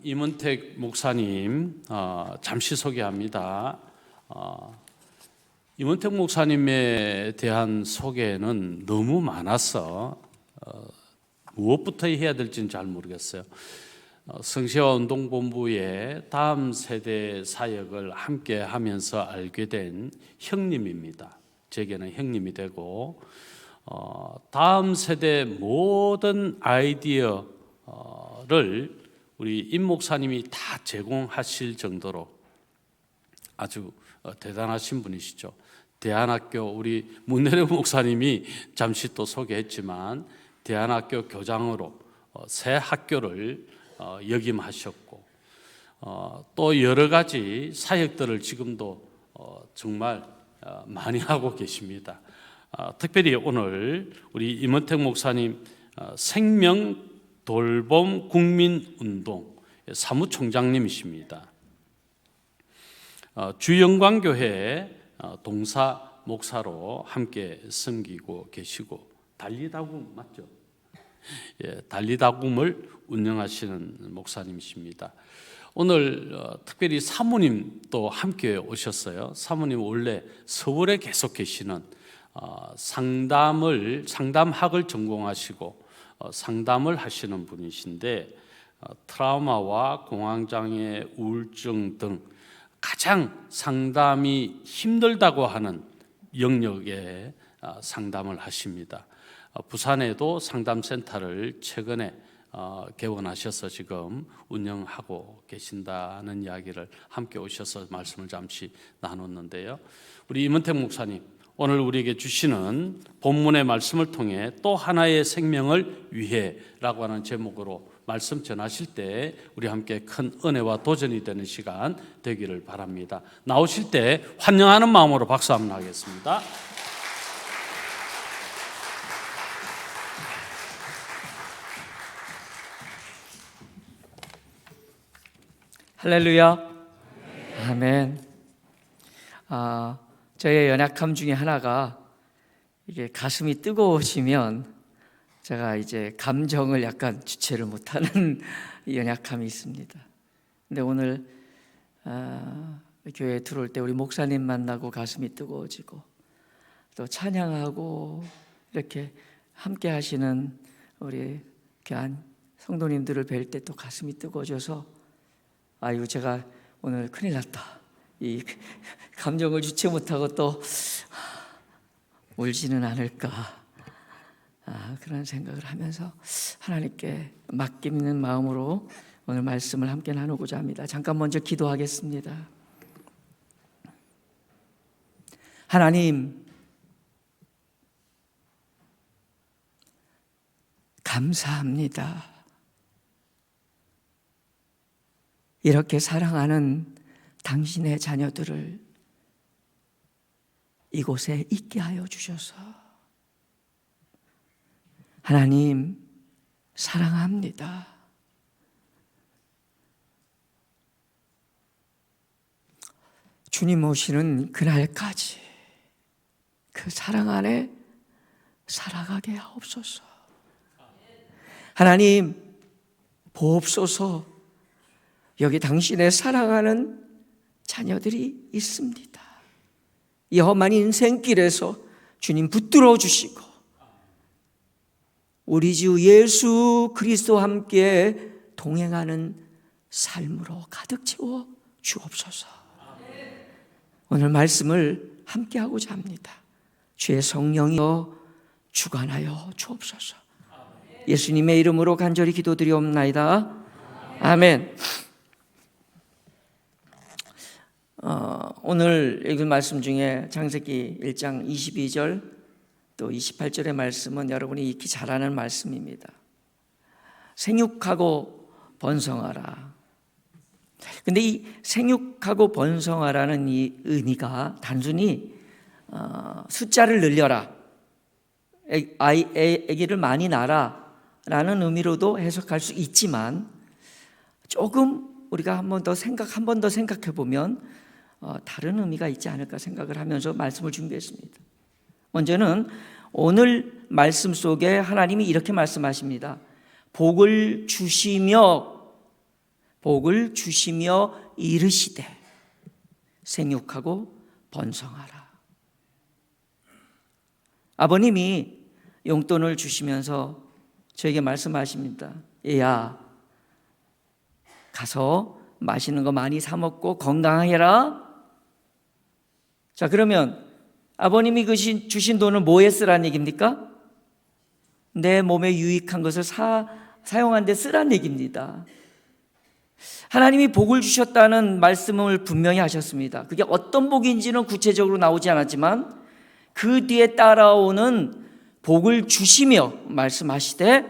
임은택 목사님 잠시 소개합니다. 임은택 목사님에 대한 소개는 너무 많아서 무엇부터 해야 될지는 잘 모르겠어요. 성시화운동본부의 다음 세대 사역을 함께 하면서 알게 된 형님입니다. 제게는 형님이 되고 다음 세대 모든 아이디어를 우리 임 목사님이 다 제공하실 정도로 아주 대단하신 분이시죠. 대안학교 우리 문내려 목사님이 잠시 또 소개했지만 대안학교 교장으로 새 학교를 역임하셨고 또 여러 가지 사역들을 지금도 정말 많이 하고 계십니다. 특별히 오늘 우리 임은택 목사님 생명 돌봄 국민운동 사무총장님이십니다. 주영광교회 동사 목사로 함께 섬기고 계시고 달리다굼 맞죠? 예, 달리다굼을 운영하시는 목사님이십니다. 오늘 특별히 사모님 또 함께 오셨어요. 사모님 원래 서울에 계속 계시는 상담학을 전공하시고 상담을 하시는 분이신데 트라우마와 공황장애, 우울증 등 가장 상담이 힘들다고 하는 영역에 상담을 하십니다. 부산에도 상담센터를 최근에 개원하셔서 지금 운영하고 계신다는 이야기를 함께 오셔서 말씀을 잠시 나눴는데요. 우리 임은택 목사님 오늘 우리에게 주시는 본문의 말씀을 통해 또 하나의 생명을 위해라고 하는 제목으로 말씀 전하실 때 우리 함께 큰 은혜와 도전이 되는 시간 되기를 바랍니다. 나오실 때 환영하는 마음으로 박수 한번 하겠습니다. 할렐루야. 아멘. 저의 연약함 중에 하나가 이게 가슴이 뜨거워지면 제가 이제 감정을 약간 주체를 못하는 연약함이 있습니다. 근데 오늘 교회에 들어올 때 우리 목사님 만나고 가슴이 뜨거워지고 또 찬양하고 이렇게 함께 하시는 우리 귀한 성도님들을 뵐 때 또 가슴이 뜨거워져서 아이고 제가 오늘 큰일 났다. 이 감정을 주체 못하고 또 울지는 않을까 그런 생각을 하면서 하나님께 맡기는 마음으로 오늘 말씀을 함께 나누고자 합니다. 잠깐 먼저 기도하겠습니다. 하나님 감사합니다. 이렇게 사랑하는 당신의 자녀들을 이곳에 있게 하여 주셔서 하나님 사랑합니다. 주님 오시는 그날까지 그 사랑 안에 살아가게 하옵소서. 하나님 보옵소서. 여기 당신의 사랑하는 자녀들이 있습니다. 이 험한 인생길에서 주님 붙들어 주시고 우리 주 예수 그리스도와 함께 동행하는 삶으로 가득 채워 주옵소서. 오늘 말씀을 함께 하고자 합니다. 주의 성령이여 주관하여 주옵소서. 예수님의 이름으로 간절히 기도드리옵나이다. 아멘. 오늘 읽은 말씀 중에 창세기 1장 22절 또 28절의 말씀은 여러분이 익히 잘 아는 말씀입니다. 생육하고 번성하라. 근데 이 생육하고 번성하라는 이 의미가 단순히 숫자를 늘려라, 아기를 많이 낳아라 라는 의미로도 해석할 수 있지만 조금 우리가 한 번 더 생각해 보면 다른 의미가 있지 않을까 생각을 하면서 말씀을 준비했습니다. 먼저는 오늘 말씀 속에 하나님이 이렇게 말씀하십니다. 복을 주시며 복을 주시며 이르시되 생육하고 번성하라. 아버님이 용돈을 주시면서 저에게 말씀하십니다. 얘야, 가서 맛있는 거 많이 사 먹고 건강해라. 자, 그러면 아버님이 주신 돈을 뭐에 쓰라는 얘기입니까? 내 몸에 유익한 것을 사용한 데 쓰라는 얘기입니다. 하나님이 복을 주셨다는 말씀을 분명히 하셨습니다. 그게 어떤 복인지는 구체적으로 나오지 않았지만 그 뒤에 따라오는 복을 주시며 말씀하시되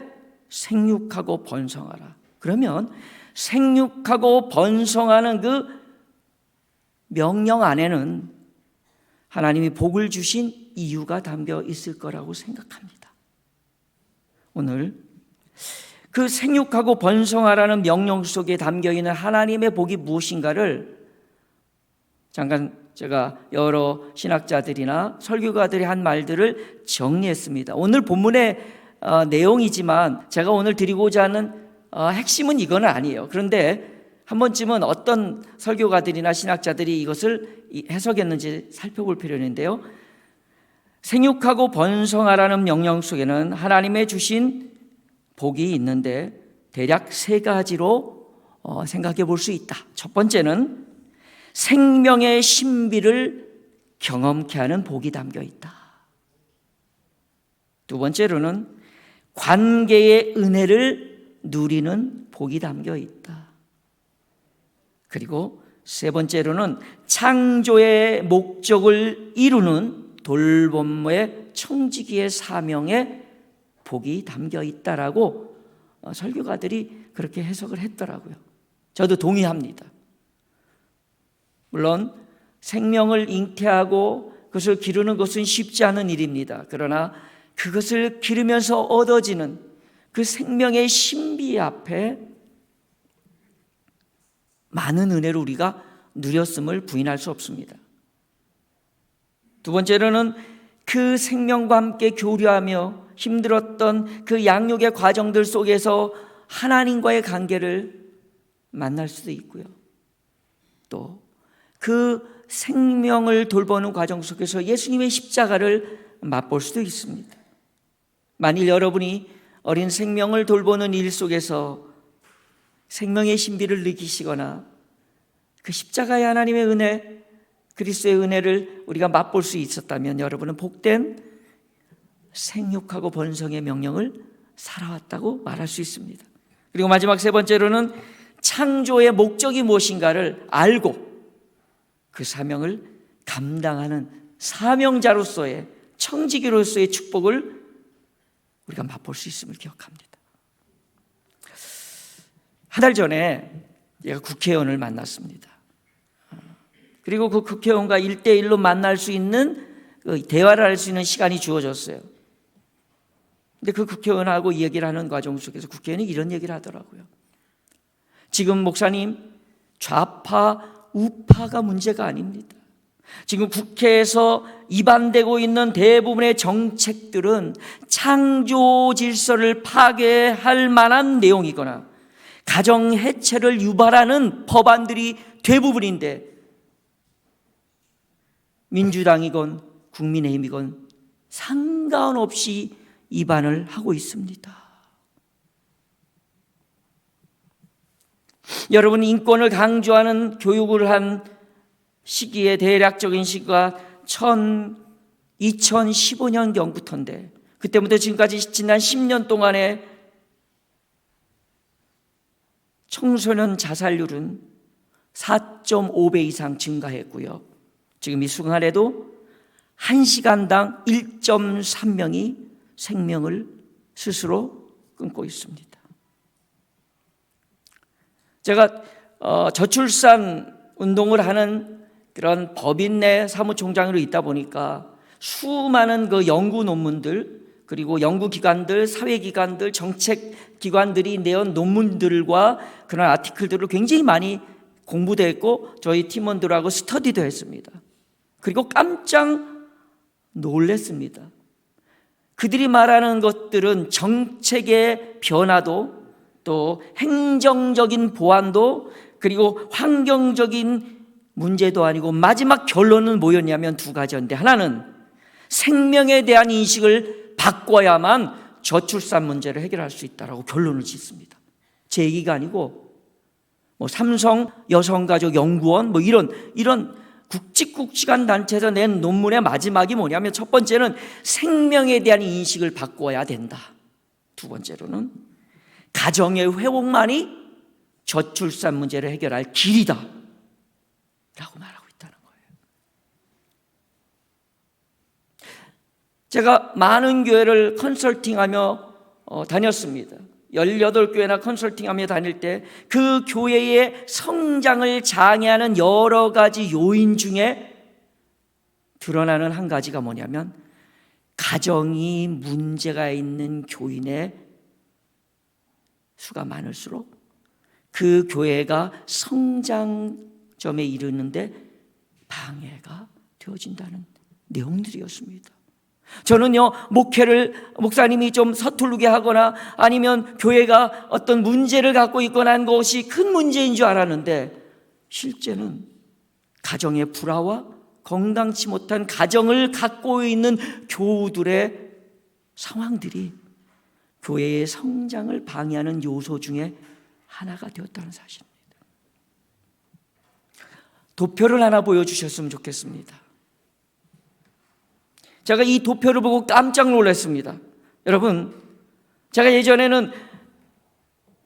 생육하고 번성하라. 그러면 생육하고 번성하는 그 명령 안에는 하나님이 복을 주신 이유가 담겨 있을 거라고 생각합니다. 오늘 그 생육하고 번성하라는 명령 속에 담겨있는 하나님의 복이 무엇인가를 잠깐 제가 여러 신학자들이나 설교가들이 한 말들을 정리했습니다. 오늘 본문의 내용이지만 제가 오늘 드리고자 하는 핵심은 이건 아니에요. 그런데 한 번쯤은 어떤 설교가들이나 신학자들이 이것을 해석했는지 살펴볼 필요가 있는데요. 생육하고 번성하라는 명령 속에는 하나님의 주신 복이 있는데 대략 세 가지로 생각해 볼 수 있다. 첫 번째는 생명의 신비를 경험케 하는 복이 담겨 있다. 두 번째로는 관계의 은혜를 누리는 복이 담겨 있다. 그리고 세 번째로는 창조의 목적을 이루는 돌봄의 청지기의 사명의 복이 담겨 있다라고 설교가들이 그렇게 해석을 했더라고요. 저도 동의합니다. 물론 생명을 잉태하고 그것을 기르는 것은 쉽지 않은 일입니다. 그러나 그것을 기르면서 얻어지는 그 생명의 신비 앞에 많은 은혜를 우리가 누렸음을 부인할 수 없습니다. 두 번째로는 그 생명과 함께 교류하며 힘들었던 그 양육의 과정들 속에서 하나님과의 관계를 만날 수도 있고요. 또 그 생명을 돌보는 과정 속에서 예수님의 십자가를 맛볼 수도 있습니다. 만일 여러분이 어린 생명을 돌보는 일 속에서 생명의 신비를 느끼시거나 그 십자가의 하나님의 은혜, 그리스도의 은혜를 우리가 맛볼 수 있었다면 여러분은 복된 생육하고 번성의 명령을 살아왔다고 말할 수 있습니다. 그리고 마지막 세 번째로는 창조의 목적이 무엇인가를 알고 그 사명을 감당하는 사명자로서의 청지기로서의 축복을 우리가 맛볼 수 있음을 기억합니다. 한 달 전에 제가 국회의원을 만났습니다. 그리고 그 국회의원과 1대1로 만날 수 있는 대화를 할 수 있는 시간이 주어졌어요. 근데 그 국회의원하고 이야기를 하는 과정 속에서 국회의원이 이런 얘기를 하더라고요. 지금 목사님, 좌파, 우파가 문제가 아닙니다. 지금 국회에서 입안되고 있는 대부분의 정책들은 창조 질서를 파괴할 만한 내용이거나 가정 해체를 유발하는 법안들이 대부분인데 민주당이건 국민의힘이건 상관없이 입안을 하고 있습니다. 여러분, 인권을 강조하는 교육을 한 시기에 대략적인 시기가 2015년경부터인데 그때부터 지금까지 지난 10년 동안에 청소년 자살률은 4.5배 이상 증가했고요. 지금 이 순간에도 1시간당 1.3명이 생명을 스스로 끊고 있습니다. 제가 저출산 운동을 하는 그런 법인내 사무총장으로 있다 보니까 수많은 그 연구 논문들 그리고 연구기관들, 사회기관들, 정책기관들이 내온 논문들과 그런 아티클들을 굉장히 많이 공부도 했고 저희 팀원들하고 스터디도 했습니다. 그리고 깜짝 놀랐습니다. 그들이 말하는 것들은 정책의 변화도 또 행정적인 보완도, 그리고 환경적인 문제도 아니고 마지막 결론은 뭐였냐면 두 가지였는데, 하나는 생명에 대한 인식을 바꿔야만 저출산 문제를 해결할 수 있다라고 결론을 짓습니다. 제 얘기가 아니고 삼성 여성가족연구원 이런 굵직굵직한 단체에서 낸 논문의 마지막이 뭐냐면, 첫 번째는 생명에 대한 인식을 바꿔야 된다. 두 번째로는 가정의 회복만이 저출산 문제를 해결할 길이다 라고 말하고 있다는 거예요. 제가 많은 교회를 컨설팅하며 다녔습니다. 18교회나 컨설팅하며 다닐 때 그 교회의 성장을 장애하는 여러 가지 요인 중에 드러나는 한 가지가 뭐냐면, 가정이 문제가 있는 교인의 수가 많을수록 그 교회가 성장점에 이르는데 방해가 되어진다는 내용들이었습니다. 저는요, 목사님이 좀 서투르게 하거나 아니면 교회가 어떤 문제를 갖고 있거나 한 것이 큰 문제인 줄 알았는데, 실제는 가정의 불화와 건강치 못한 가정을 갖고 있는 교우들의 상황들이 교회의 성장을 방해하는 요소 중에 하나가 되었다는 사실입니다. 도표를 하나 보여주셨으면 좋겠습니다. 제가 이 도표를 보고 깜짝 놀랐습니다. 여러분, 제가 예전에는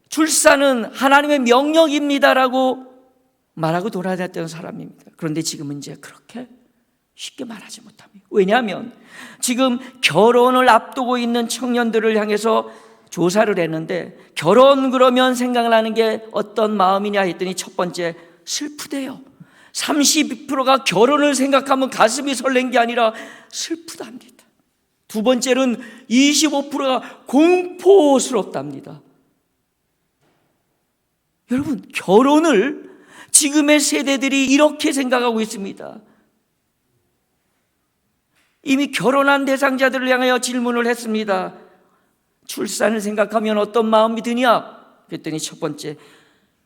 출산은 하나님의 명령입니다라고 말하고 돌아다녔던 사람입니다. 그런데 지금은 이제 그렇게 쉽게 말하지 못합니다. 왜냐하면 지금 결혼을 앞두고 있는 청년들을 향해서 조사를 했는데, 결혼 그러면 생각나는 게 어떤 마음이냐 했더니 첫 번째, 슬프대요. 32%가 결혼을 생각하면 가슴이 설렌 게 아니라 슬프답니다. 두 번째는 25%가 공포스럽답니다. 여러분, 결혼을 지금의 세대들이 이렇게 생각하고 있습니다. 이미 결혼한 대상자들을 향하여 질문을 했습니다. 출산을 생각하면 어떤 마음이 드냐? 그랬더니 첫 번째,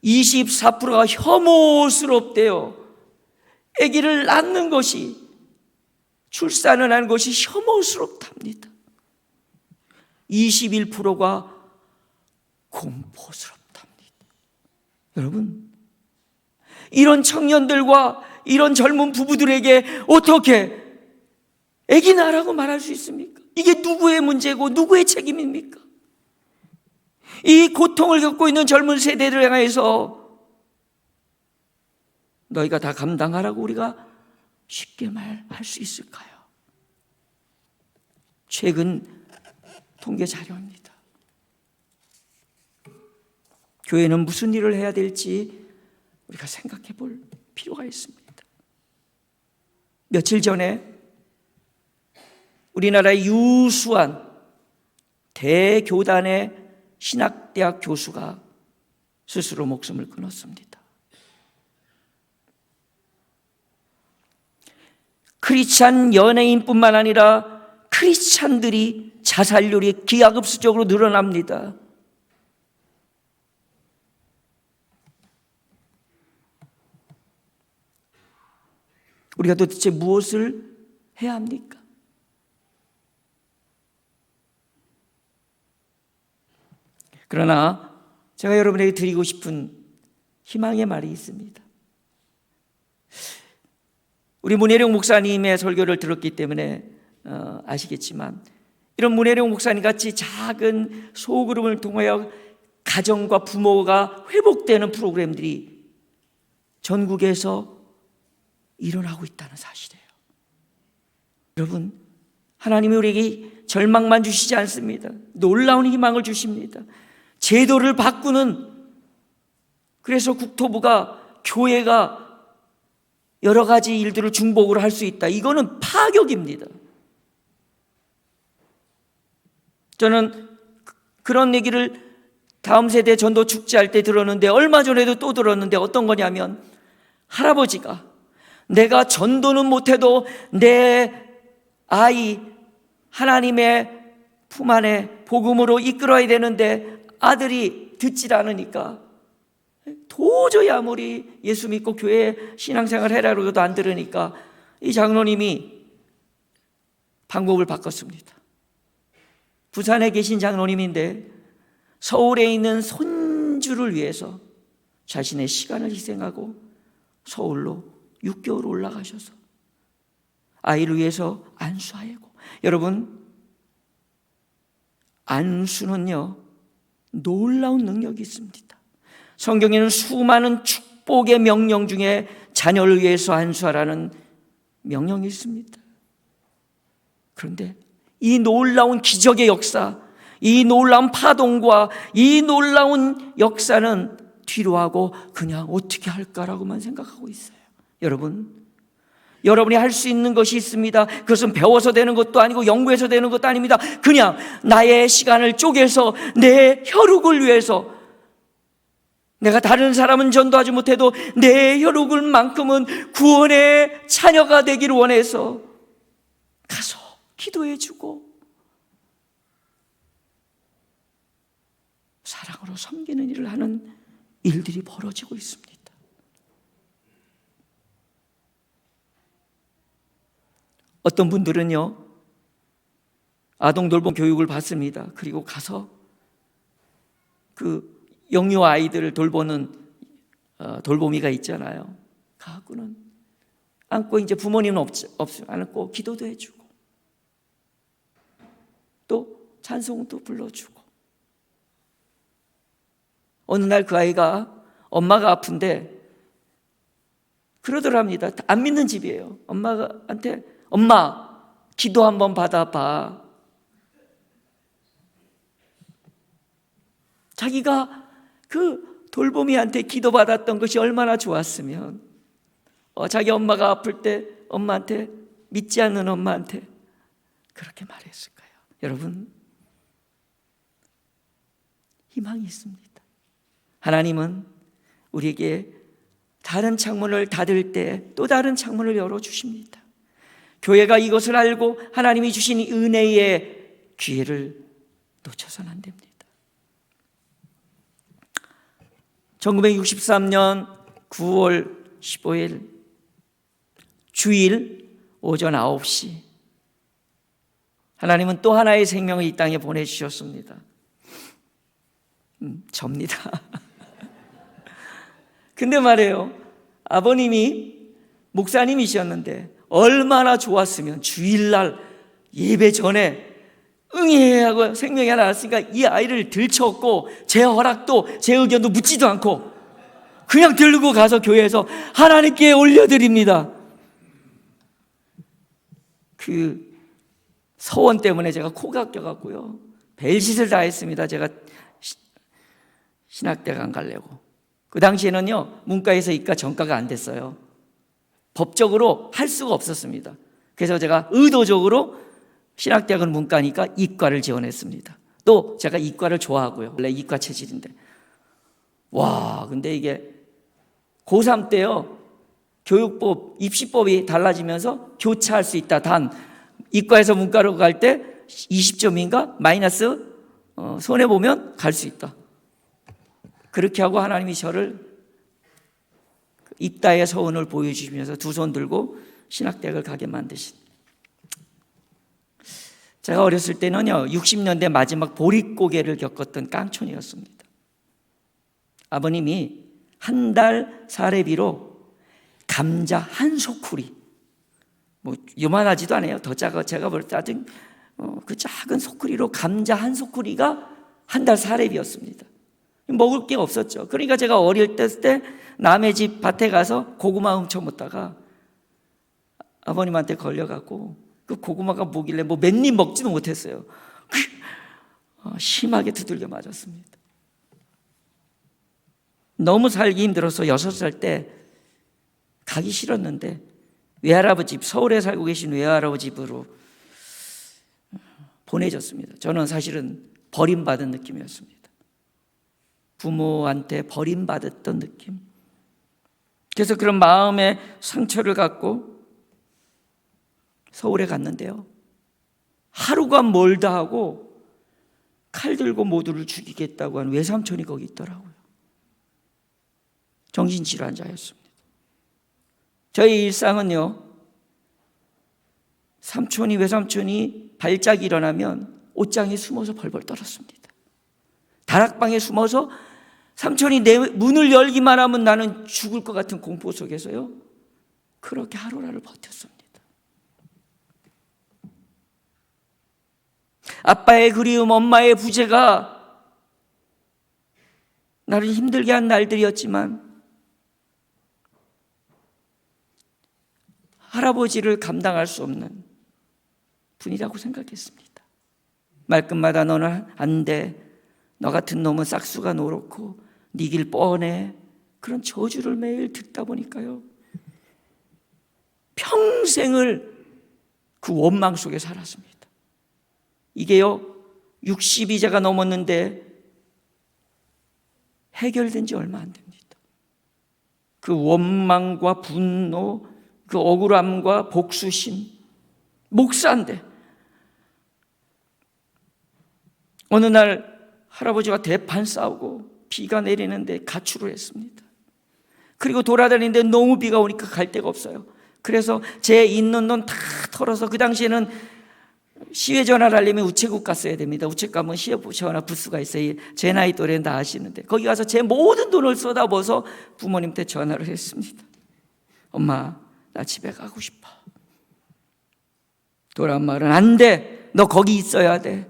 24%가 혐오스럽대요. 아기를 낳는 것이, 출산을 하는 것이 혐오스럽답니다. 21%가 공포스럽답니다. 여러분, 이런 청년들과 이런 젊은 부부들에게 어떻게 아기 낳으라고 말할 수 있습니까? 이게 누구의 문제고 누구의 책임입니까? 이 고통을 겪고 있는 젊은 세대를 향해서 너희가 다 감당하라고 우리가 쉽게 말할 수 있을까요? 최근 통계 자료입니다. 교회는 무슨 일을 해야 될지 우리가 생각해 볼 필요가 있습니다. 며칠 전에 우리나라의 유수한 대교단의 신학대학 교수가 스스로 목숨을 끊었습니다. 크리스찬 연예인뿐만 아니라 크리스찬들이 자살률이 기하급수적으로 늘어납니다. 우리가 도대체 무엇을 해야 합니까? 그러나 제가 여러분에게 드리고 싶은 희망의 말이 있습니다. 우리 문혜룡 목사님의 설교를 들었기 때문에 아시겠지만, 이런 문혜룡 목사님 같이 작은 소그룹을 통하여 가정과 부모가 회복되는 프로그램들이 전국에서 일어나고 있다는 사실이에요. 여러분, 하나님이 우리에게 절망만 주시지 않습니다. 놀라운 희망을 주십니다. 제도를 바꾸는, 그래서 국토부가, 교회가 여러 가지 일들을 중복으로 할 수 있다. 이거는 파격입니다. 저는 그런 얘기를 다음 세대 전도 축제할 때 들었는데, 얼마 전에도 또 들었는데, 어떤 거냐면 할아버지가 내가 전도는 못해도 내 아이 하나님의 품 안에 복음으로 이끌어야 되는데 아들이 듣질 않으니까 도저히 아무리 예수 믿고 교회 신앙생활 해라고 해도 안 들으니까 이 장로님이 방법을 바꿨습니다. 부산에 계신 장로님인데 서울에 있는 손주를 위해서 자신의 시간을 희생하고 서울로 6개월 올라가셔서 아이를 위해서 안수하고, 여러분, 안수는요 놀라운 능력이 있습니다. 성경에는 수많은 축복의 명령 중에 자녀를 위해서 안수하라는 명령이 있습니다. 그런데 이 놀라운 기적의 역사, 이 놀라운 파동과 이 놀라운 역사는 뒤로 하고 그냥 어떻게 할까라고만 생각하고 있어요. 여러분이 할 수 있는 것이 있습니다. 그것은 배워서 되는 것도 아니고 연구해서 되는 것도 아닙니다. 그냥 나의 시간을 쪼개서 내 혈육을 위해서, 내가 다른 사람은 전도하지 못해도 내 혈육을만큼은 구원의 자녀가 되기를 원해서 가서 기도해주고 사랑으로 섬기는 일을 하는 일들이 벌어지고 있습니다. 어떤 분들은요 아동 돌봄 교육을 받습니다. 그리고 가서 그 영유 아이들을 돌보는 돌보미가 있잖아요. 가고는 안고, 이제 부모님은 없으면 안고 기도도 해주고 또 찬송도 불러주고, 어느 날 그 아이가 엄마가 아픈데 그러더랍니다. 안 믿는 집이에요. 엄마한테 엄마 기도 한번 받아봐. 자기가 그 돌보미한테 기도받았던 것이 얼마나 좋았으면 자기 엄마가 아플 때 엄마한테, 믿지 않는 엄마한테 그렇게 말했을까요? 여러분, 희망이 있습니다. 하나님은 우리에게 다른 창문을 닫을 때 또 다른 창문을 열어주십니다. 교회가 이것을 알고 하나님이 주신 은혜의 기회를 놓쳐서는 안 됩니다. 1963년 9월 15일 주일 오전 9시 하나님은 또 하나의 생명을 이 땅에 보내주셨습니다. 접니다. 근데 말이에요, 아버님이 목사님이셨는데 얼마나 좋았으면 주일날 예배 전에 응애하고 생명이 하나 났으니까 이 아이를 들쳤고 제 허락도 제 의견도 묻지도 않고 그냥 들고 가서 교회에서 하나님께 올려드립니다. 그 서원 때문에 제가 코가 껴갖고요 벨짓을 다 했습니다. 제가 신학대학 안 가려고. 그 당시에는요 문과에서 이과 전과가 안 됐어요. 법적으로 할 수가 없었습니다. 그래서 제가 의도적으로 신학대학은 문과니까 이과를 지원했습니다. 또 제가 이과를 좋아하고요. 원래 이과 체질인데. 와, 근데 이게 고3 때요 교육법, 입시법이 달라지면서 교차할 수 있다. 단 이과에서 문과로 갈 때 20점인가 마이너스 손해보면 갈 수 있다. 그렇게 하고 하나님이 저를 입다의 서운을 보여주시면서 두 손 들고 신학대학을 가게 만드신. 제가 어렸을 때는요 60년대 마지막 보릿고개를 겪었던 깡촌이었습니다. 아버님이 한 달 사례비로 감자 한 소쿠리, 뭐 요만하지도 않아요. 더 작아. 제가 볼 때 그 작은 소쿠리로 감자 한 소쿠리가 한 달 사례비였습니다. 먹을 게 없었죠. 그러니까 제가 어릴 때 남의 집 밭에 가서 고구마 훔쳐 먹다가 아버님한테 걸려갖고 그 고구마가 뭐길래 뭐 몇 입 먹지도 못했어요. 심하게 두들겨 맞았습니다. 너무 살기 힘들어서 6살 때 가기 싫었는데 외할아버지 집, 서울에 살고 계신 외할아버지 집으로 보내졌습니다. 저는 사실은 버림받은 느낌이었습니다. 부모한테 버림받았던 느낌. 그래서 그런 마음의 상처를 갖고 서울에 갔는데요 하루가 멀다 하고 칼 들고 모두를 죽이겠다고 한 외삼촌이 거기 있더라고요. 정신질환자였습니다. 저희 일상은요, 외삼촌이 발작이 일어나면 옷장에 숨어서 벌벌 떨었습니다. 다락방에 숨어서 삼촌이 내 문을 열기만 하면 나는 죽을 것 같은 공포 속에서요, 그렇게 하루라를 버텼습니다. 아빠의 그리움, 엄마의 부재가 나를 힘들게 한 날들이었지만 할아버지를 감당할 수 없는 분이라고 생각했습니다. 말끝마다 너는 안 돼, 너 같은 놈은 싹수가 노랗고 네 길 뻔해, 그런 저주를 매일 듣다 보니까요, 평생을 그 원망 속에 살았습니다. 이게요, 62세가 넘었는데 해결된 지 얼마 안 됩니다. 그 원망과 분노, 그 억울함과 복수심, 목사인데 어느 날 할아버지가 대판 싸우고 비가 내리는데 가출을 했습니다. 그리고 돌아다니는데 너무 비가 오니까 갈 데가 없어요. 그래서 제 있는 돈 다 털어서, 그 당시에는 시외 전화를 하려면 우체국 갔어야 됩니다. 우체국 가면 시외 전화 부스가 있어요. 제 나이 또래는 다 아시는데 거기 가서 제 모든 돈을 쏟아부어서 부모님한테 전화를 했습니다. 엄마, 나 집에 가고 싶어. 돌아온 말은 안 돼, 너 거기 있어야 돼.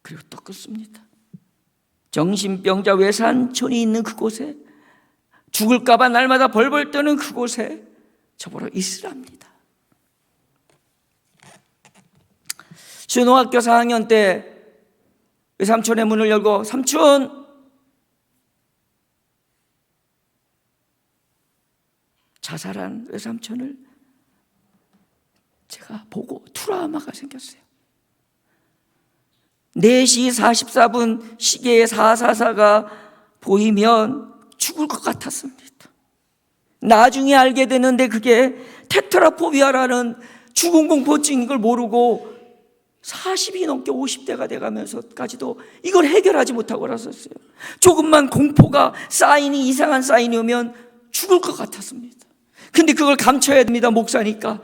그리고 또 끊습니다. 정신병자 외삼촌이 있는 그곳에, 죽을까 봐 날마다 벌벌 떠는 그곳에 저보러 있으랍니다. 중학교 4학년 때 외삼촌의 문을 열고, 삼촌, 자살한 외삼촌을 제가 보고 트라우마가 생겼어요. 4시 44분 시계에 444가 보이면 죽을 것 같았습니다. 나중에 알게 되는데 그게 테트라포비아라는 죽음 공포증인 걸 모르고 40이 넘게 50대가 돼가면서까지도 이걸 해결하지 못하고 살았어요. 조금만 공포가 사인이, 이상한 사인이 오면 죽을 것 같았습니다. 근데 그걸 감춰야 됩니다, 목사니까.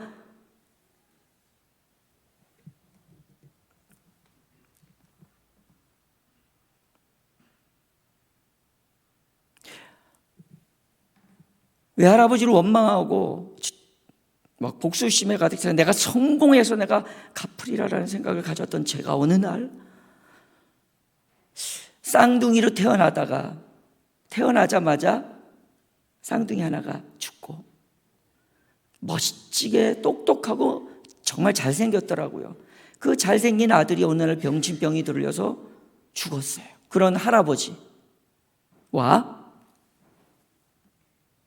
외할아버지를 원망하고 막 복수심에 가득 차서 내가 성공해서 내가 갚으리라라는 생각을 가졌던 제가 어느 날 쌍둥이로 태어나자마자 쌍둥이 하나가 죽고, 멋지게 똑똑하고 정말 잘생겼더라고요. 그 잘생긴 아들이 어느 날 병진병이 들려서 죽었어요. 그런 할아버지와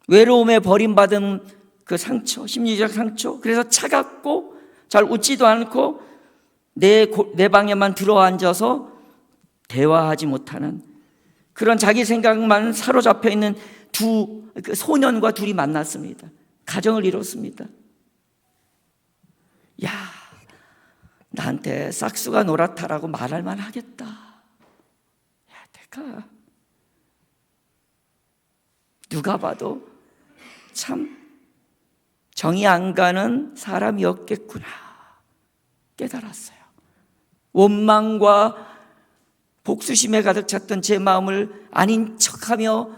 외로움에 버림받은 그 상처, 심리적 상처, 그래서 차갑고 잘 웃지도 않고 내 방에만 들어앉아서 대화하지 못하는 그런 자기 생각만 사로잡혀 있는 그 소년과 둘이 만났습니다. 가정을 이뤘습니다. 야, 나한테 싹수가 노랗다라고 말할 만하겠다. 야, 내가 누가 봐도 참 정이 안 가는 사람이었겠구나 깨달았어요. 원망과 복수심에 가득 찼던 제 마음을 아닌 척하며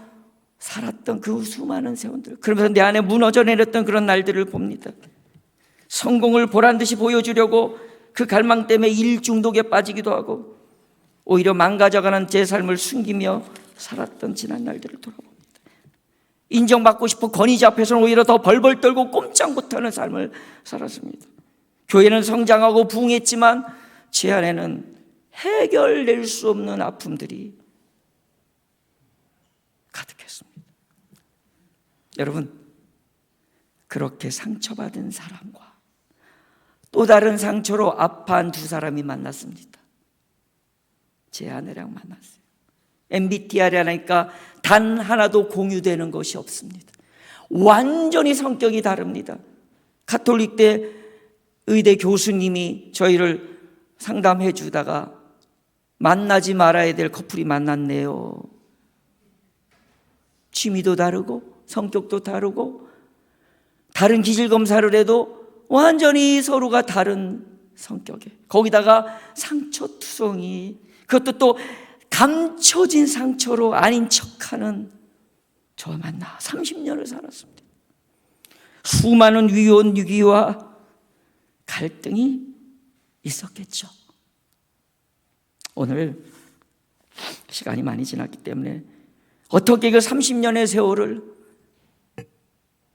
살았던 그 수많은 세월들, 그러면서 내 안에 무너져 내렸던 그런 날들을 봅니다. 성공을 보란듯이 보여주려고 그 갈망 때문에 일 중독에 빠지기도 하고 오히려 망가져가는 제 삶을 숨기며 살았던 지난 날들을 돌아봅니다. 인정받고 싶어 권위자 앞에서는 오히려 더 벌벌 떨고 꼼짝 못하는 삶을 살았습니다. 교회는 성장하고 부흥했지만 제 안에는 해결될 수 없는 아픔들이 가득했습니다. 여러분, 그렇게 상처받은 사람과 또 다른 상처로 아파한 두 사람이 만났습니다. 제 아내랑 만났어요. MBTI를 하니까 단 하나도 공유되는 것이 없습니다. 완전히 성격이 다릅니다. 가톨릭대 의대 교수님이 저희를 상담해 주다가 만나지 말아야 될 커플이 만났네요. 취미도 다르고 성격도 다르고 다른 기질 검사를 해도 완전히 서로가 다른 성격에, 거기다가 상처투성이, 그것도 또 감춰진 상처로 아닌 척하는 저 만나 30년을 살았습니다. 수많은 위혼 위기와 갈등이 있었겠죠. 오늘 시간이 많이 지났기 때문에 어떻게 그 30년의 세월을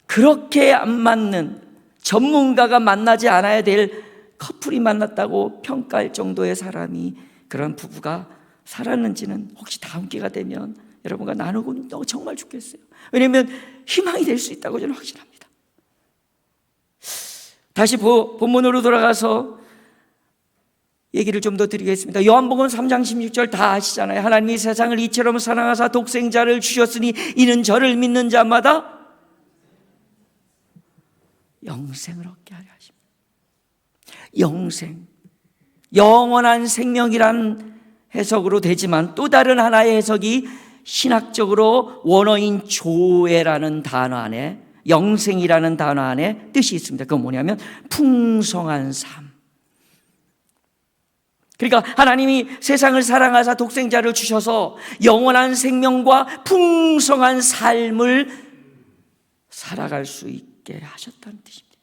그렇게 안 맞는 전문가가 만나지 않아야 될 커플이 만났다고 평가할 정도의 사람이, 그런 부부가 살았는지는 혹시 다음 기회가 되면 여러분과 나누고 정말 좋겠어요. 왜냐하면 희망이 될 수 있다고 저는 확신합니다. 다시 본문으로 돌아가서 얘기를 좀 더 드리겠습니다. 요한복음 3장 16절 다 아시잖아요. 하나님이 세상을 이처럼 사랑하사 독생자를 주셨으니 이는 저를 믿는 자마다 영생을 얻게 하려 하십니다. 영생, 영원한 생명이란 해석으로 되지만 또 다른 하나의 해석이 신학적으로 원어인 조에라는 단어 안에, 영생이라는 단어 안에 뜻이 있습니다. 그건 뭐냐면 풍성한 삶. 그러니까 하나님이 세상을 사랑하사 독생자를 주셔서 영원한 생명과 풍성한 삶을 살아갈 수 있게 하셨다는 뜻입니다.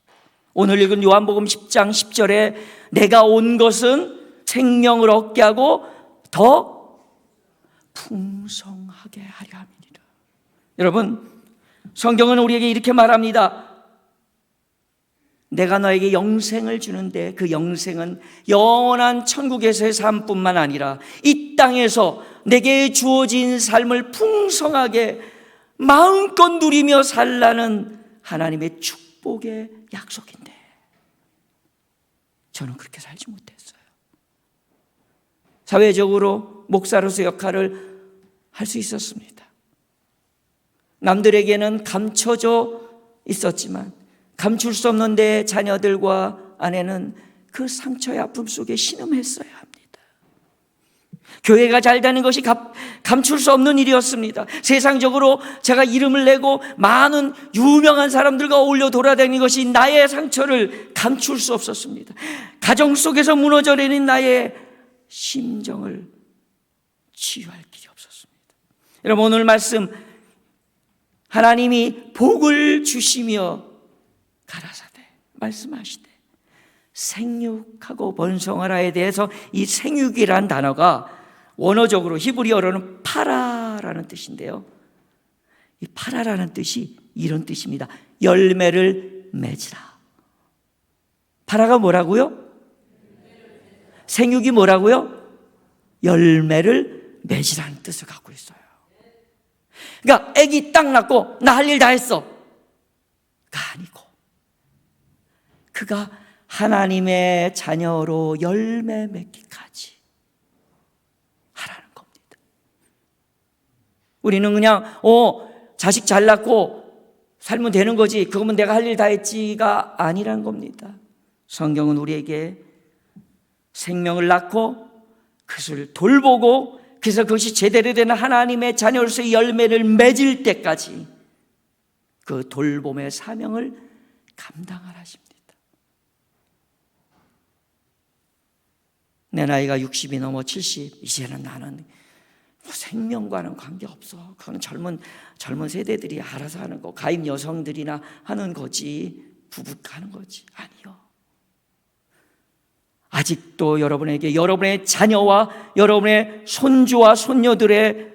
오늘 읽은 요한복음 10장 10절에 내가 온 것은 생명을 얻게 하고 더 풍성하게 하려 함이니라. 여러분, 성경은 우리에게 이렇게 말합니다. 내가 너에게 영생을 주는데 그 영생은 영원한 천국에서의 삶뿐만 아니라 이 땅에서 내게 주어진 삶을 풍성하게 마음껏 누리며 살라는 하나님의 축복의 약속인데 저는 그렇게 살지 못했어요. 사회적으로 목사로서 역할을 할 수 있었습니다. 남들에게는 감춰져 있었지만 감출 수 없는 내 자녀들과 아내는 그 상처의 아픔 속에 신음했어야 합니다. 교회가 잘 되는 것이 감출 수 없는 일이었습니다. 세상적으로 제가 이름을 내고 많은 유명한 사람들과 어울려 돌아다니는 것이 나의 상처를 감출 수 없었습니다. 가정 속에서 무너져 내린 나의 심정을 치유할 길이 없었습니다. 여러분, 오늘 말씀 하나님이 복을 주시며 가라사대 말씀하시되 생육하고 번성하라에 대해서 이 생육이란 단어가 원어적으로 히브리어로는 파라라는 뜻인데요, 이 파라라는 뜻이 이런 뜻입니다. 열매를 맺으라. 파라가 뭐라고요? 생육이 뭐라고요? 열매를 맺으라는 뜻을 갖고 있어요. 그러니까 아기 딱 낳고 나 할 일 다 했어 가 아니고 그가 하나님의 자녀로 열매 맺기까지 하라는 겁니다. 우리는 그냥 자식 잘 낳고 살면 되는 거지, 그거면 내가 할 일 다 했지가 아니란 겁니다. 성경은 우리에게 생명을 낳고 그것을 돌보고 그래서 그것이 제대로 되는 하나님의 자녀로서의 열매를 맺을 때까지 그 돌봄의 사명을 감당하라 하십니다. 내 나이가 60이 넘어 70, 이제는 나는 생명과는 관계없어. 그건 젊은 세대들이 알아서 하는 거, 가임 여성들이나 하는 거지, 부부가 하는 거지. 아니요. 아직도 여러분에게 여러분의 자녀와 여러분의 손주와 손녀들의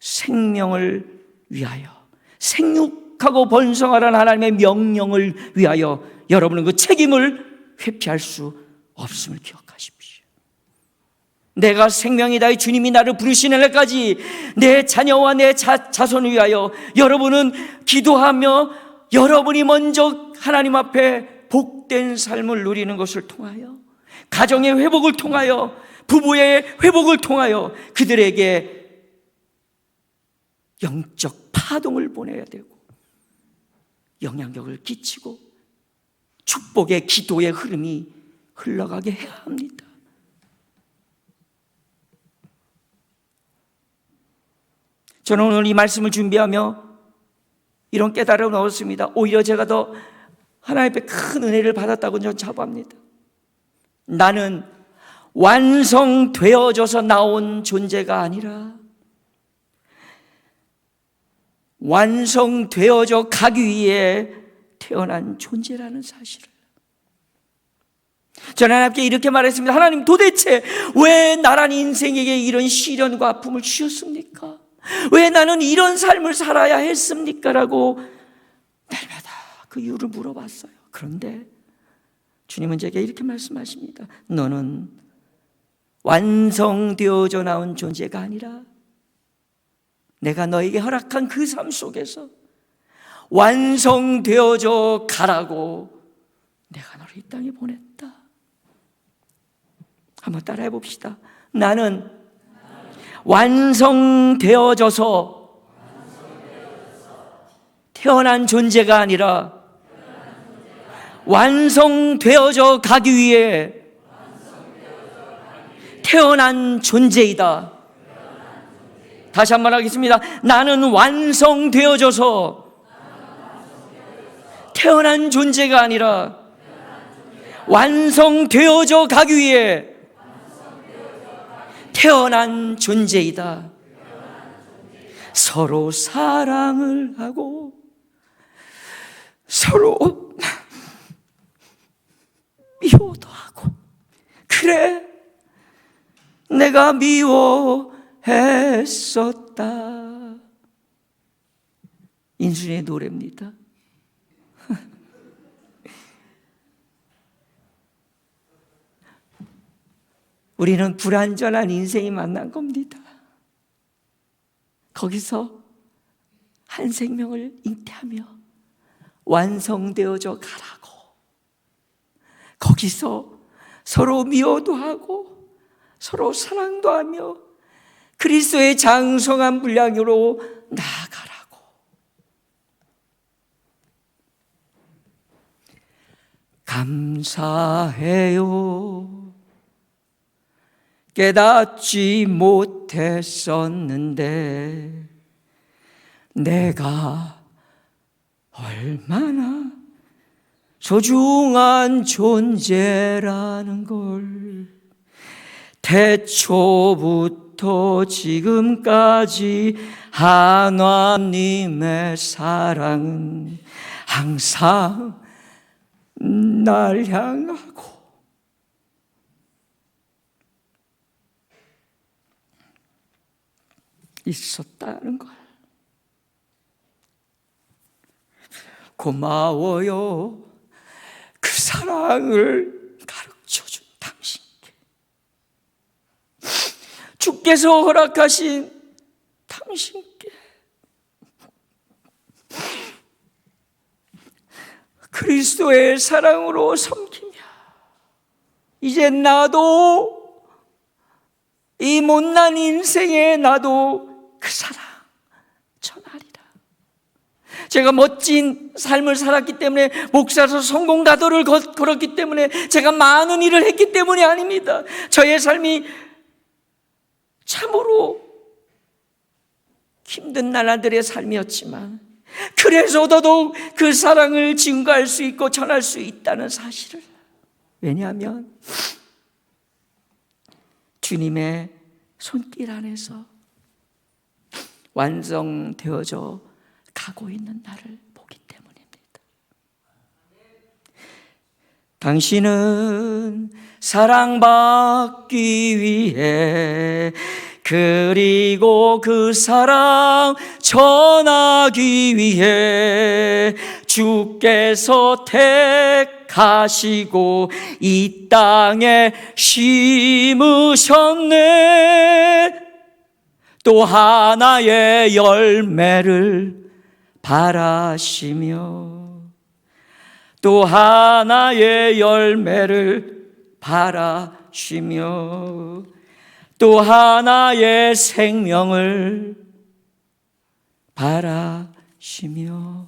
생명을 위하여, 생육하고 번성하라는 하나님의 명령을 위하여 여러분은 그 책임을 회피할 수 없음을 기억하십시오. 내가 생명이다, 주님이 나를 부르시는 날까지 내 자녀와 내 자손을 위하여 여러분은 기도하며 여러분이 먼저 하나님 앞에 복된 삶을 누리는 것을 통하여, 가정의 회복을 통하여, 부부의 회복을 통하여 그들에게 영적 파동을 보내야 되고 영향력을 끼치고 축복의 기도의 흐름이 흘러가게 해야 합니다. 저는 오늘 이 말씀을 준비하며 이런 깨달음을 얻었습니다. 오히려 제가 더 하나님 앞에 큰 은혜를 받았다고 저는 자부합니다. 나는 완성되어져서 나온 존재가 아니라 완성되어져 가기 위해 태어난 존재라는 사실을 저는 하나님께 이렇게 말했습니다. 하나님, 도대체 왜 나란 인생에게 이런 시련과 아픔을 주셨습니까? 왜 나는 이런 삶을 살아야 했습니까? 라고 날마다 그 이유를 물어봤어요. 그런데 주님은 제게 이렇게 말씀하십니다. 너는 완성되어져 나온 존재가 아니라 내가 너에게 허락한 그 삶 속에서 완성되어져 가라고 내가 너를 이 땅에 보냈다. 한번 따라해 봅시다. 나는 완성되어져서 태어난 존재가 아니라 완성되어져 가기 위해 태어난 존재이다. 다시 한번 하겠습니다. 나는 완성되어져서 태어난 존재가 아니라 완성되어져 가기 위해 태어난 존재이다. 서로 사랑을 하고 서로 미워도 하고, 그래 내가 미워했었다. 인순이의 노래입니다. 우리는 불완전한 인생이 만난 겁니다. 거기서 한 생명을 잉태하며 완성되어져 가라고, 거기서 서로 미워도 하고 서로 사랑도 하며 그리스도의 장성한 분량으로 나아가라고. 감사해요. 깨닫지 못했었는데 내가 얼마나 소중한 존재라는 걸 태초부터 지금까지 하나님의 사랑은 항상 날 향하고 있었다는 걸. 고마워요. 그 사랑을 가르쳐준 당신께, 주께서 허락하신 당신께, 그리스도의 사랑으로 섬기며 이제 나도 이 못난 인생에 나도 그 사랑 전하리라. 제가 멋진 삶을 살았기 때문에, 목사로서 성공 가도를 걸었기 때문에, 제가 많은 일을 했기 때문이 아닙니다. 저의 삶이 참으로 힘든 나라들의 삶이었지만 그래서 더더욱 그 사랑을 증거할 수 있고 전할 수 있다는 사실을, 왜냐하면 주님의 손길 안에서 완성되어져 가고 있는 나를 보기 때문입니다. 당신은 사랑받기 위해, 그리고 그 사랑 전하기 위해 주께서 택하시고 이 땅에 심으셨네. 또 하나의 열매를 바라시며, 또 하나의 열매를 바라시며, 또 하나의 생명을 바라시며.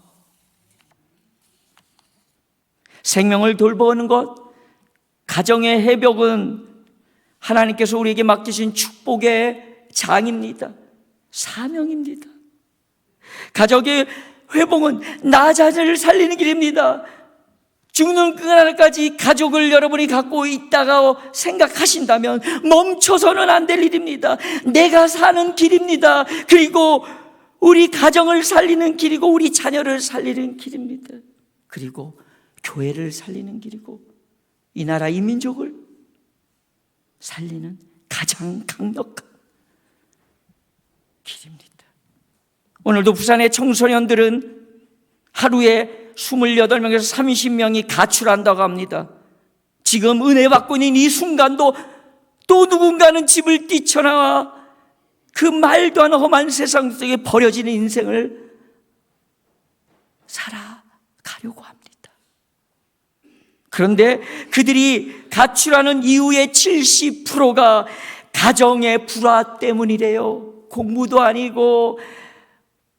생명을 돌보는 것, 가정의 회복은 하나님께서 우리에게 맡기신 축복의 장입니다. 사명입니다. 가족의 회복은 나 자신을 살리는 길입니다. 죽는 그날까지 가족을 여러분이 갖고 있다고 생각하신다면 멈춰서는 안 될 일입니다. 내가 사는 길입니다. 그리고 우리 가정을 살리는 길이고 우리 자녀를 살리는 길입니다. 그리고 교회를 살리는 길이고 이 나라 이 민족을 살리는 가장 강력한 길입니다. 오늘도 부산의 청소년들은 하루에 28명에서 30명이 가출한다고 합니다. 지금 은혜 받고 있는 이 순간도 또 누군가는 집을 뛰쳐나와 그 말도 안 험한 세상 속에 버려지는 인생을 살아가려고 합니다. 그런데 그들이 가출하는 이유의 70%가 가정의 불화 때문이래요. 공부도 아니고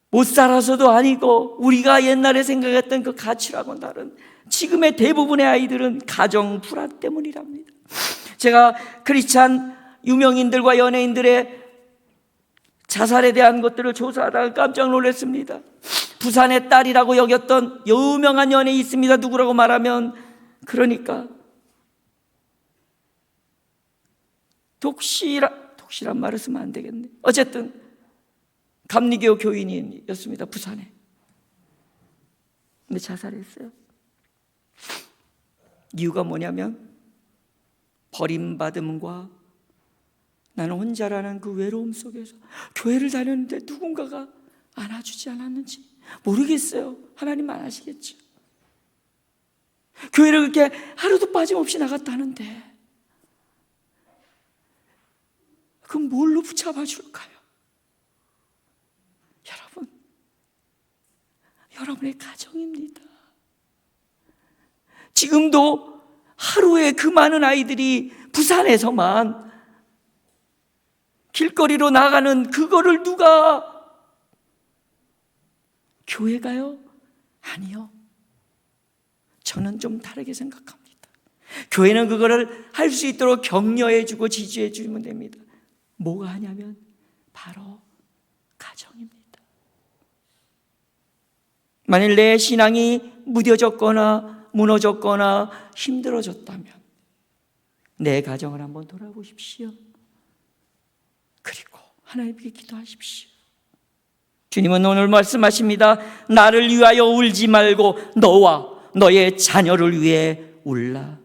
못 살아서도 아니고 우리가 옛날에 생각했던 그 가출하고는 다른 지금의 대부분의 아이들은 가정 불화 때문이랍니다. 제가 크리스찬 유명인들과 연예인들의 자살에 대한 것들을 조사하다가 깜짝 놀랐습니다. 부산의 딸이라고 여겼던 유명한 연예인이 있습니다. 누구라고 말하면 그러니까 독실한 말을 쓰면 안 되겠네. 어쨌든 감리교 교인이었습니다. 부산에. 근데 자살했어요. 이유가 뭐냐면 버림받음과 나는 혼자라는 그 외로움 속에서 교회를 다녔는데 누군가가 안아주지 않았는지 모르겠어요. 하나님만 아시겠죠. 교회를 그렇게 하루도 빠짐없이 나갔다는데 그럼 뭘로 붙잡아 줄까요? 여러분의 가정입니다. 지금도 하루에 그 많은 아이들이 부산에서만 길거리로 나가는 그거를 누가 교회가요? 아니요. 저는 좀 다르게 생각합니다. 교회는 그거를 할 수 있도록 격려해주고 지지해주면 됩니다. 뭐가 하냐면 바로 가정입니다. 만일 내 신앙이 무뎌졌거나 무너졌거나 힘들어졌다면 내 가정을 한번 돌아보십시오. 그리고 하나님께 기도하십시오. 주님은 오늘 말씀하십니다. 나를 위하여 울지 말고 너와 너의 자녀를 위해 울라.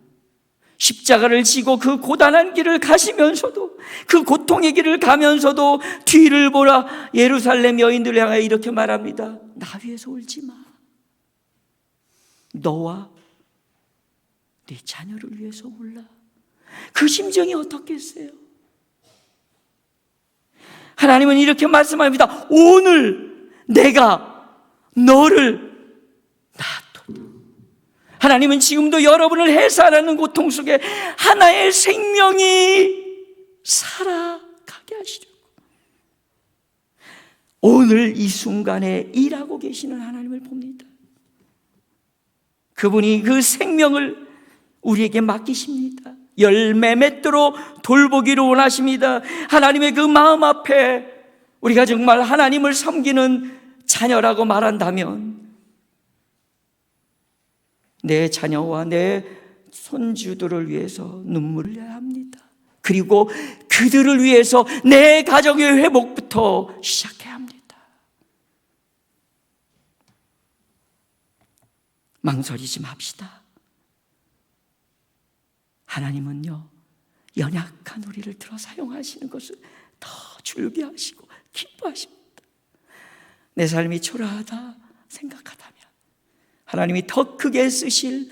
십자가를 지고 그 고단한 길을 가시면서도 그 고통의 길을 가면서도 뒤를 보라 예루살렘 여인들을 향하여 이렇게 말합니다. 나 위해서 울지 마. 너와 네 자녀를 위해서 울라. 그 심정이 어떻겠어요? 하나님은 이렇게 말씀합니다. 오늘 내가 너를 낳았도다. 하나님은 지금도 여러분을 해산하는 고통 속에 하나의 생명이 살아가게 하시려고 오늘 이 순간에 일하고 계시는 하나님을 봅니다. 그분이 그 생명을 우리에게 맡기십니다. 열매 맺도록 돌보기를 원하십니다. 하나님의 그 마음 앞에 우리가 정말 하나님을 섬기는 자녀라고 말한다면 내 자녀와 내 손주들을 위해서 눈물을 흘려야 합니다. 그리고 그들을 위해서 내 가정의 회복부터 시작해야 합니다. 망설이지 맙시다. 하나님은요, 연약한 우리를 들어 사용하시는 것을 더 즐겨하시고 기뻐하십니다. 내 삶이 초라하다 생각하다면 하나님이 더 크게 쓰실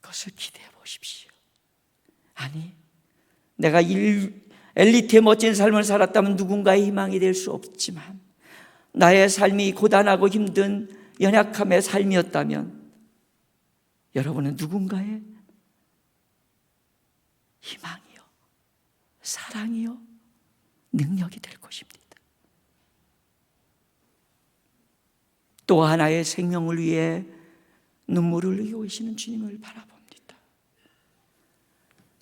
것을 기대해 보십시오. 아니, 내가 엘리트의 멋진 삶을 살았다면 누군가의 희망이 될 수 없지만 나의 삶이 고단하고 힘든 연약함의 삶이었다면 여러분은 누군가의 희망이요, 사랑이요, 능력이 될 것입니다. 또 하나의 생명을 위해 눈물을 흘리고 계시는 주님을 바라봅니다.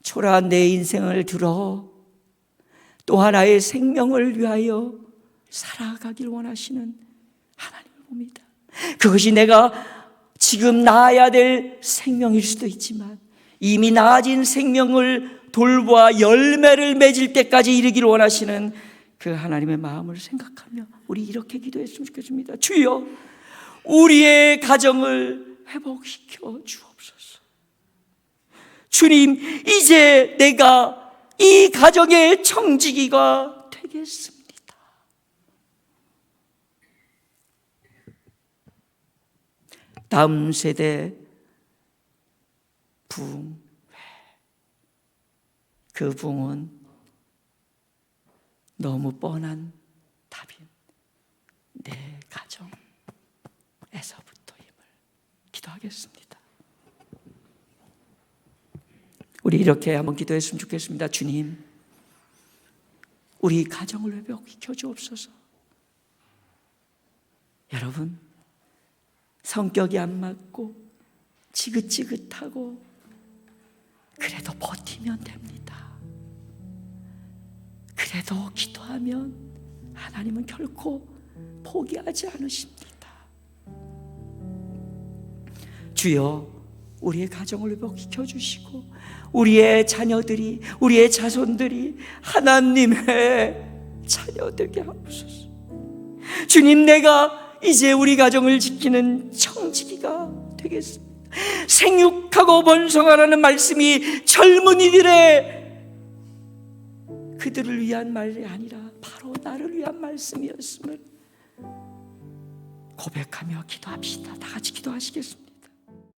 초라한 내 인생을 들어 또 하나의 생명을 위하여 살아가길 원하시는 하나님을 봅니다. 그것이 내가 지금 낳아야 될 생명일 수도 있지만 이미 낳아진 생명을 돌보아 열매를 맺을 때까지 이르기를 원하시는 그 하나님의 마음을 생각하며 우리 이렇게 기도했으면 좋겠습니다. 주여, 우리의 가정을 회복시켜 주옵소서. 주님, 이제 내가 이 가정의 청지기가 되겠습니다. 다음 세대 부흥, 그 부흥은 너무 뻔한 답인 내 가정에서부터임을 기도하겠습니다. 우리 이렇게 한번 기도했으면 좋겠습니다. 주님, 우리 가정을 회복시켜 주옵소서. 여러분, 성격이 안 맞고 지긋지긋하고 그래도 버티면 됩니다. 그래도 기도하면 하나님은 결코 포기하지 않으십니다. 주여, 우리의 가정을 회복시켜 주시고 우리의 자녀들이, 우리의 자손들이 하나님의 자녀 되게 하옵소서. 주님, 내가 이제 우리 가정을 지키는 청지기가 되겠습니다. 생육하고 번성하라는 말씀이 젊은이들의 그들을 위한 말이 아니라 바로 나를 위한 말씀이었음을 고백하며 기도합시다. 다 같이 기도하시겠습니다.